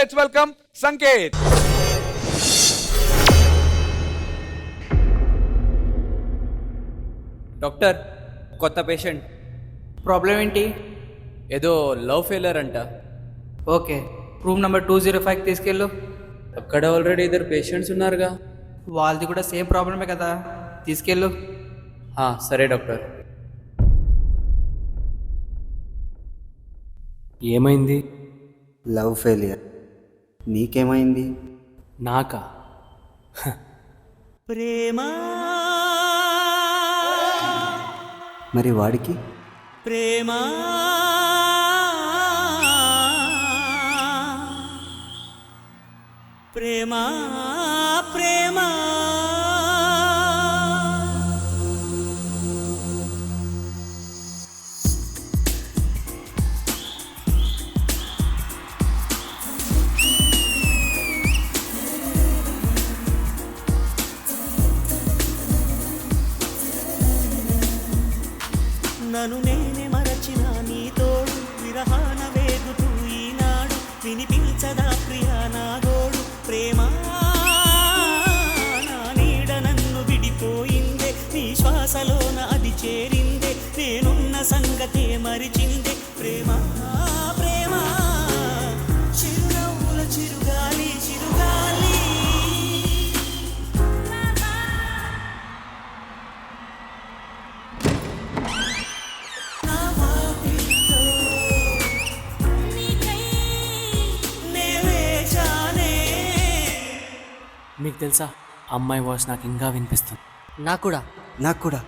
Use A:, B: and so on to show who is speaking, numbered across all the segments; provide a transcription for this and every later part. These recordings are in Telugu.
A: Let's welcome Sanket.
B: డాక్టర్, కొత్త పేషెంట్.
C: ప్రాబ్లం ఏంటి?
B: ఏదో లవ్ ఫెయిలర్ అంట.
C: ఓకే, రూమ్ నెంబర్ 205 తీసుకెళ్ళు.
B: అక్కడ ఆల్రెడీ ఇద్దరు పేషెంట్స్ ఉన్నారుగా.
C: వాళ్ళది కూడా సేమ్ ప్రాబ్లమే కదా, తీసుకెళ్ళు.
B: సరే డాక్టర్. ఏమైంది?
D: Love failure. నీకేమైంది?
B: నాకా?
E: ప్రేమా
D: మరి వాడికి?
E: ప్రేమా ప్రేమా ప్రేమా నన్ను నేనే మరచిన నీ తోడు విరహాన వేగుతూ ఈనాడు వినిపించదా ప్రియా నా గోడు. ప్రేమా నా నీడ నన్ను విడిపోయిందే, నీ శ్వాసలోన అది చేరిందే, నేనున్న సంగతే మరిచిందే. ప్రేమా ప్రేమా చిరునవ్వుల చిరుగాలి చిరుగాలి.
B: మీకు తెలుసా, అమ్మాయి వాయిస్ నాకు ఇంకా వినిపిస్తుంది.
C: నాకు కూడా.
D: నాకు కూడా.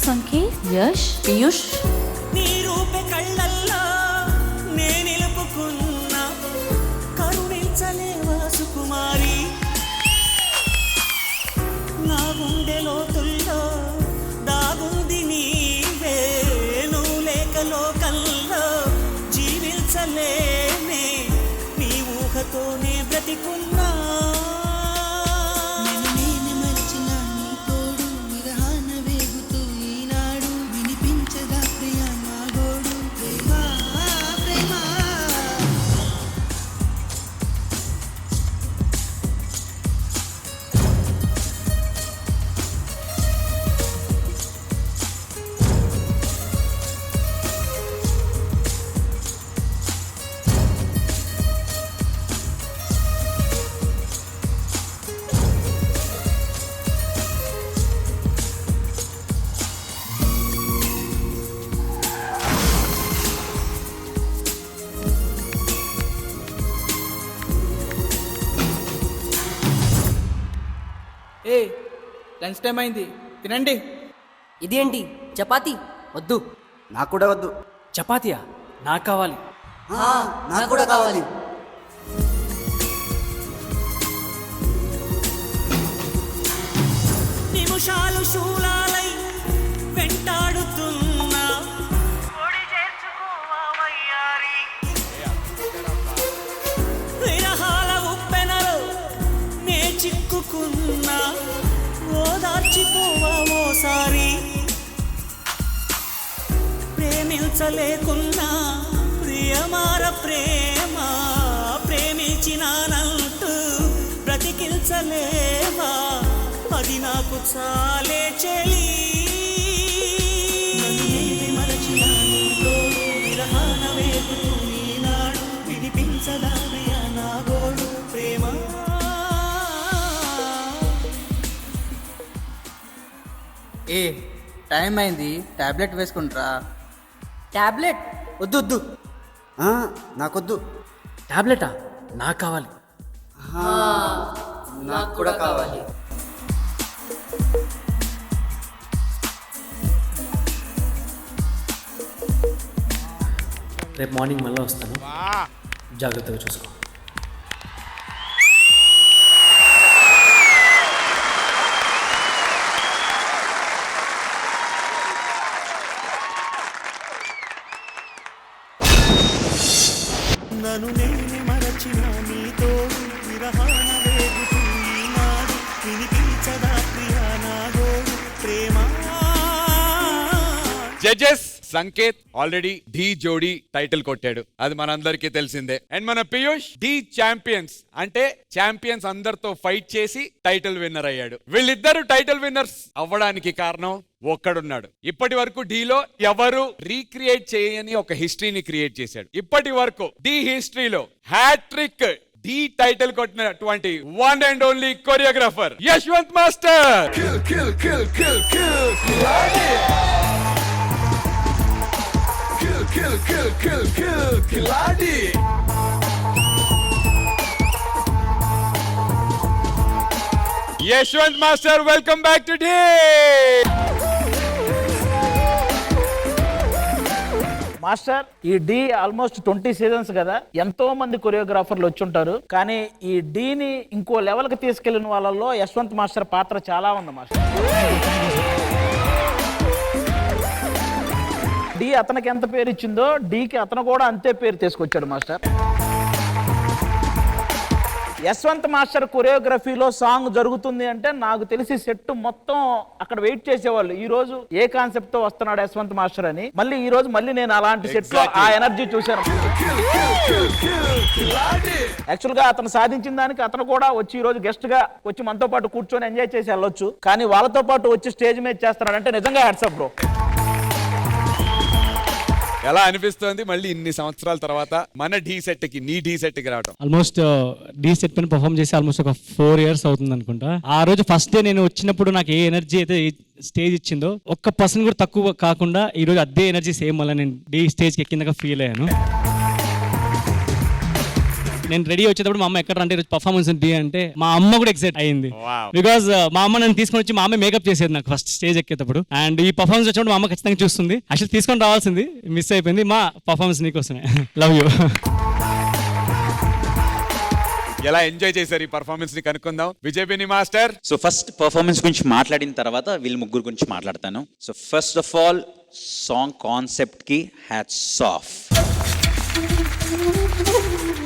F: సంకేత్, యష్, పీయూష్,
E: నీ రూపే కళ్ళల్లో నే నిలుపుకున్నా, కరుణించలేవా సుకుమారి. నా గుండె లోతుల్లో దాగుంది నీవే, నువ్వు లేక లోకల్లో జీవించలేనే, నీ ఊహతోనే బ్రతికున్నా.
C: ఏ, లంచ్ టైం అయింది, తినండి.
G: ఇదేంటి చపాతి?
C: వద్దు.
D: నాకు కూడా వద్దు.
B: చపాతీయా? నాకు కావాలి.
D: నాకు కూడా కావాలి.
E: నిమిషాలు శూలాలై వెంటాడుతున్నా, ఒడి చేర్చుకోవా వయ్యారి. విరహాల ఉప్పెనలో నే చిక్కుకున్నా, ఓదార్చిపోవా ఓసారి. ప్రేమించలేకున్నా ప్రియమార ప్రేమ, ప్రేమించినానంటూ బ్రతికించలేవా, అది నాకు చాలే చెలి. మరచిన నీ తోడు విరహాన వేగుతూ ఈనాడు వినిపించదానయ్యా నా గోడు. ప్రేమ
C: ఏ, టైం అయింది, టాబ్లెట్ వేసుకుంటారా?
G: టాబ్లెట్
C: వద్దు వద్దు.
D: నాకొద్దు.
B: టాబ్లెటా? నాకు కావాలి.
D: నాకు కూడా కావాలి.
B: రేపు మార్నింగ్ మళ్ళీ వస్తాను, జాగ్రత్తగా చూసుకో.
E: నన్ను నేనే మరచిన నీ తోడు విరహాన వేగుతూ ఈనాడు వినిపించదా ప్రియా నా గోడు ప్రేమ.
A: జడ్జెస్ సంకేత్ ఆల్రెడీ డి జోడీ టైటిల్ కొట్టాడు, అది మనందరికీ తెలిసిందే. అండ్ మన పీయూష్ డి ఛాంపియన్స్ అంటే ఛాంపియన్స్ అందరితో ఫైట్ చేసి టైటిల్ విన్నర్ అయ్యాడు. వీళ్ళిద్దరు టైటిల్ విన్నర్స్ అవ్వడానికి కారణం ఒక్కడున్నాడు. ఇప్పటి వరకు డీలో ఎవరు రీక్రియేట్ చేయని ఒక హిస్టరీని క్రియేట్ చేశాడు. ఇప్పటి వరకు డి హిస్టరీలో హ్యాట్రిక్ డి టైటిల్ కొట్టినటువంటి one and only choreographer Yashwanth master. Yashwanth master, welcome back to Dhee.
H: Master, ఈ డి ఆల్మోస్ట్ 20 సీజన్స్ కదా, ఎంతో మంది కొరియోగ్రాఫర్లు వచ్చి ఉంటారు, కానీ ఈ డీని ఇంకో లెవెల్ కి తీసుకెళ్లిన వాళ్ళలో యశ్వంత్ మాస్టర్ పాత్ర చాలా ఉంది మాస్టర్. డి అతనికి ఎంత పేరు ఇచ్చిందో డీకి అతను కూడా అంతే పేరు తీసుకొచ్చాడు మాస్టర్. యశ్వంత్ మాస్టర్ కొరియోగ్రఫీలో సాంగ్ జరుగుతుంది అంటే నాకు తెలిసి సెట్ మొత్తం అక్కడ వెయిట్ చేసేవాళ్ళు, ఈ రోజు ఏ కాన్సెప్ట్ తో వస్తున్నాడు యశ్వంత్ మాస్టర్ అని. మళ్ళీ ఈ రోజు మళ్ళీ నేను అలాంటి సెట్ లో ఆ ఎనర్జీ చూశాను. యాక్చువల్ గా అతను సాధించిన దానికి అతను కూడా వచ్చి ఈ రోజు గెస్ట్ గా వచ్చి మనతో పాటు కూర్చొని ఎంజాయ్ చేసి వెళ్ళొచ్చు, కానీ వాళ్ళతో పాటు వచ్చి స్టేజ్ మీద చేస్తున్నాడు అంటే నిజంగా హ్యాట్సాప్ బ్రో.
A: ఎలా అనిపిస్తుంది మళ్ళీ ఇన్ని సంవత్సరాల తర్వాత మన డి సెట్ కి నీ డి సెట్ కి రావడం?
I: ఆల్మోస్ట్ డి సెట్ పైన పర్ఫామ్ చేసి ఆల్మోస్ట్ ఒక 4 years అవుతుంది అనుకుంటా. ఆ రోజు ఫస్ట్ డే నేను వచ్చినప్పుడు నాకు ఏ ఎనర్జీ అయితే స్టేజ్ ఇచ్చిందో ఒక్క పర్సన్ కూడా తక్కువ కాకుండా ఈ రోజు అదే ఎనర్జీ సేమ్ వల్ల నేను డి స్టేజ్కి ఎక్కిందాక ఫీల్ అయ్యాను. నేను రెడీ వచ్చేటప్పుడు మా అమ్మ ఎక్కడ అంటే పర్ఫార్మెన్స్ డి అంటే మా అమ్మ కూడా ఎక్సైట్ అయ్యింది. బికాస్ మా అమ్మ నన్ను తీసుకొని వచ్చి మా అమ్మ మేకప్ చేసేది నాకు ఫస్ట్ స్టేజ్ ఎక్కేటప్పుడు. అండ్ ఈ పర్ఫార్మెన్స్ వచ్చినప్పుడు మా అమ్మ ఖచ్చితంగా చూస్తుంది. యాక్చువల్ తీసుకొని రావాల్సింది, మిస్ అయిపోయింది. మా పర్ఫార్మెన్స్ నీకోసమే. Love you.
A: ఎలా ఎంజాయ్ చేశారు ఈ పర్ఫార్మెన్స్ ని కనుక్కుందాం. Vijay master.
J: So first performance గురించి మాట్లాడిన తర్వాత వీళ్ళ ముగ్గురు గురించి మాట్లాడతాను. So first of all song concept కి హ్యాట్స్ ఆఫ్.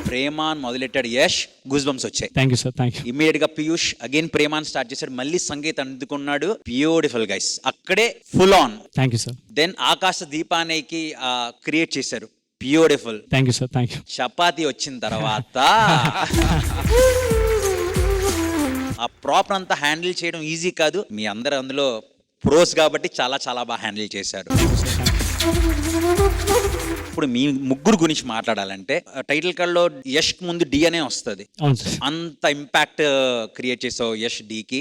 J: ప్రేమాన్ మొదలెట్టాడు యష్, గూస్ బంప్స్ వచ్చాయి.
I: Thank you sir, thank you.
J: Immediate గా పీయూష్ అగైన్ ప్రేమాన్ స్టార్ట్ చేశాడు, మళ్ళీ సంగీత్ అందుకున్నాడు. బ్యూటిఫుల్ గైస్, అక్కడే full on.
I: Thank you sir.
J: Then ఆకాశ దీపానికి క్రియేట్ చేశారు, beautiful.
I: Thank you sir, thank you.
J: చపాతి వచ్చిన తర్వాత ఆ ప్రాపర్ అంతా హ్యాండిల్ చేయడం ఈజీ కాదు. మీ అందరు అందులో ప్రోస్ కాబట్టి చాలా చాలా బాగా హ్యాండిల్ చేశారు. ఇప్పుడు మీ ముగ్గురు గురించి మాట్లాడాలంటే టైటిల్ కార్డ్ లో యష్ ముందు డి అనే వస్తుంది. అంత ఇంపాక్ట్ క్రియేట్ చేసావు యష్ డి కి.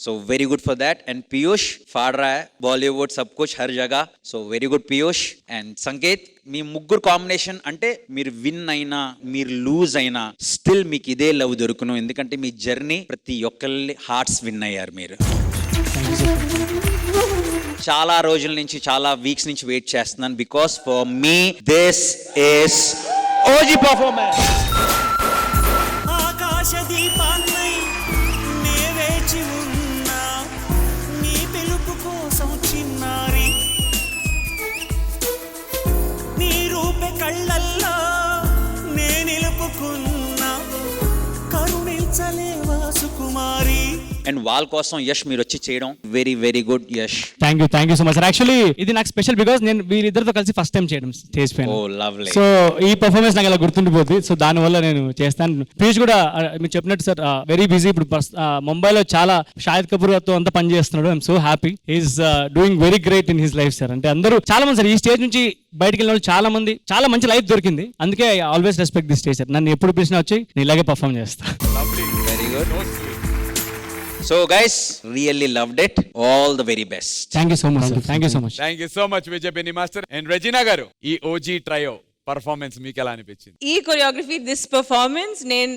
J: So very good for that. And Piyush Phadra Bollywood సబ్ కుచ్ హర్ జగహ. So very good Piyush. And Sanket, మీ ముగ్గురు కాంబినేషన్ అంటే మీరు విన్ అయినా మీరు లూజ్ అయినా స్టిల్ మీకు ఇదే లవ్ దొరుకును, ఎందుకంటే మీ జర్నీ ప్రతి ఒక్కరి హార్ట్స్ విన్ అయ్యారు మీరు. చాలా రోజుల నుంచి, చాలా వీక్స్ నుంచి వెయిట్ చేస్తున్నాను, because for me this is OG performance.
E: ఆకాశ దీపాన్నై నే వేచి ఉన్నా, నీ పిలుపు కోసం చిన్నారి, నీ రూపే కళ్ళల్లో నే నిలుపుకున్నా, కరుణించలేవా సుకుమారి.
J: అండ్ వాళ్ళ కోసం యష్ మీరు వచ్చి చేయడం very very good Yash.
I: Thank you so much sir. Actually ఇది నాకు స్పెషల్ బికాస్ నేను వీరిద్దరితో కలిసి ఫస్ట్ టైం చేయడం స్టేజ్ పైన.
J: Oh lovely.
I: సో ఈ పర్ఫార్మెన్స్ నాకు అలా గుర్తుండిపోద్ది. సో దానివల్ల నేను చేస్తాను. పీయూష్ కూడా మీరు చెప్పినట్టు సార్ వెరీ బిజీ. ఇప్పుడు ముంబైలో చాలా షాహిద్ కపూర్ తో అంతా పని చేస్తున్నాడు. I'm so happy. Is doing very great in his life sir. అంటే అందరూ చాలా మంది సార్ ఈ స్టేజ్ నుంచి బయటకు వెళ్ళిన చాలా మంది, చాలా మంచి లైఫ్ దొరికింది. అందుకే I always respect the stage sir. నన్ను ఎప్పుడు పిలిచినా వచ్చి నేను ఇలాగే పర్ఫార్మ్ చేస్తాను.
J: Very good. So guys, really loved it. All the very best.
I: Thank you so much. Thank you so much.
A: Thank you so much Vijay master. And Regina గారు, ఈ ఓజీ ట్రయో పర్ఫార్మెన్స్ మీకు ఎలా అనిపించింది?
K: ఈ కొరియోగ్రఫీ, దిస్ పర్ఫార్మెన్స్ నేను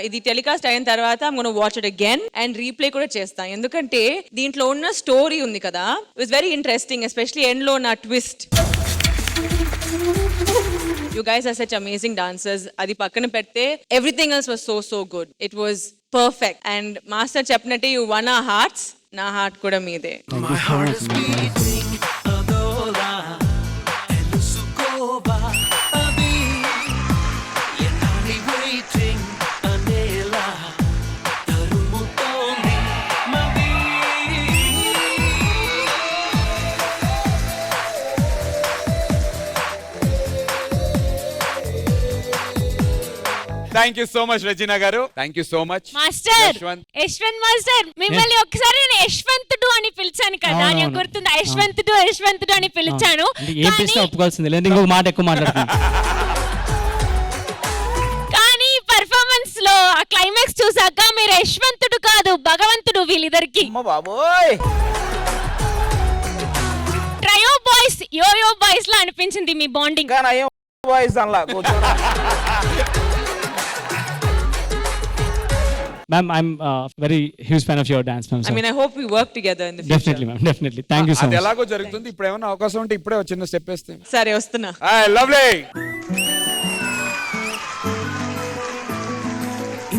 K: ఇది టెలికాస్ట్ అయిన తర్వాత I'm gonna watch it again and replay కూడా చేస్తాను. ఎందుకంటే దీంట్లో ఉన్న స్టోరీ ఉంది కదా, it's very interesting. Especially end లో నా twist, You guys are such amazing dancers. అది పక్కన పెడితే everything else was so good. It was perfect. And master చెప్పినట్టే you won our hearts. నా హార్ట్ కూడా మీదే.
A: Thank you so much Rajeena గారు. Thank you so much
F: master
A: Yashwanth.
F: Yashwanth master మిమ్మల్ని ఒకసారి నేను యశ్వంతుడు అని పిలిచాను కదా, నాకు గుర్తుంది. యశ్వంతుడు అని పిలిచాను.
I: ఏం చేసినా ఒప్పుకోవాల్సింది లేదు, ఇంకొక మాట ఎక్కువ మాట్లాడుతుంది.
F: కానీ పర్ఫార్మెన్స్ లో ఆ క్లైమాక్స్ చూసాక మీరు యశ్వంతుడు కాదు భగవంతుడు వీళ్ళిద్దరికి.
H: బాబోయ్
F: ట్రయో బాయ్స్ యోయో బాయ్స్ లా అనిపించింది మీ బాండింగ్.
H: వాయిస్ అలా
I: Ma'am, I'm very huge fan of your dance, ma'am.
K: I mean, I hope we work together in the future.
I: Definitely, ma'am. Definitely. Thank you so
A: అది
I: much.
A: ఎలాగో జరుగుతుంది. ఇప్పుడు ఏమైనా అవకాశం ఉంటే ఇప్పుడే ఒక చిన్న స్టెప్ వేస్తే.
K: సరే వస్తున్నా.
A: లవ్లీ.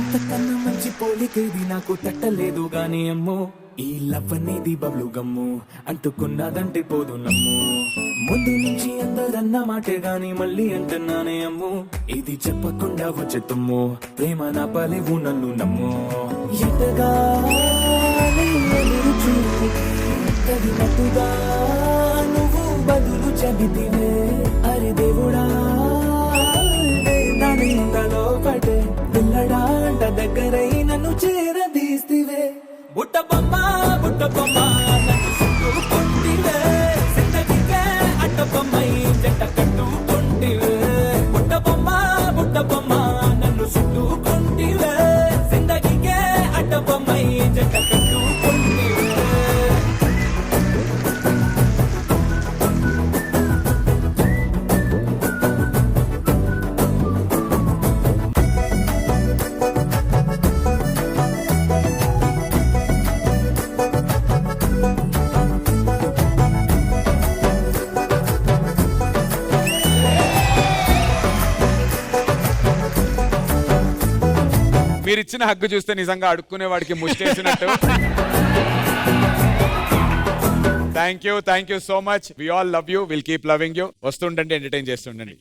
E: ఇంతకన్నా మంచి పోలికేది నాకు తట్టలేదు గాని అమ్మో, ఈ లవ్ అనేది బబ్లు గమ్ము అంటుకున్నదంటే పోదు నమ్ము. ముందు నుంచి అందరన్న మాటే గాని మళ్ళీ అంటున్నానే అమ్ము, ఇది చెప్పకుండా వచ్చే తుమ్ము, ప్రేమ నా పలేవు నన్ను నమ్ము. ఎటగానే ఎదురు చూపు తగినట్టుగా నువ్వు బదులు చెబితివే. అరే దేవుడా దానింతలో పడే పిల్లడాంట దగ్గరై నన్ను చేరదీస్తివే. బుట్ట బొమ్మ నన్ను చుట్టుకుంటివే, జిందగీకే అడ్డ బొమ్మై జంట కట్టుకుంటివే. బుట్ట బొమ్మ నన్ను చుట్టుకుంటివే, జిందగీకే అడ్డ బొమ్మై జంట కట్టుకుంటివే.
A: మీరు ఇచ్చిన హగ్గు చూస్తే నిజంగా అడుక్కునే వాడికి ముష్టేసినట్టు. Thank you so much. We all love you, will keep loving you. వస్తుండండి, ఎంటర్టైన్ చేస్తుండండి.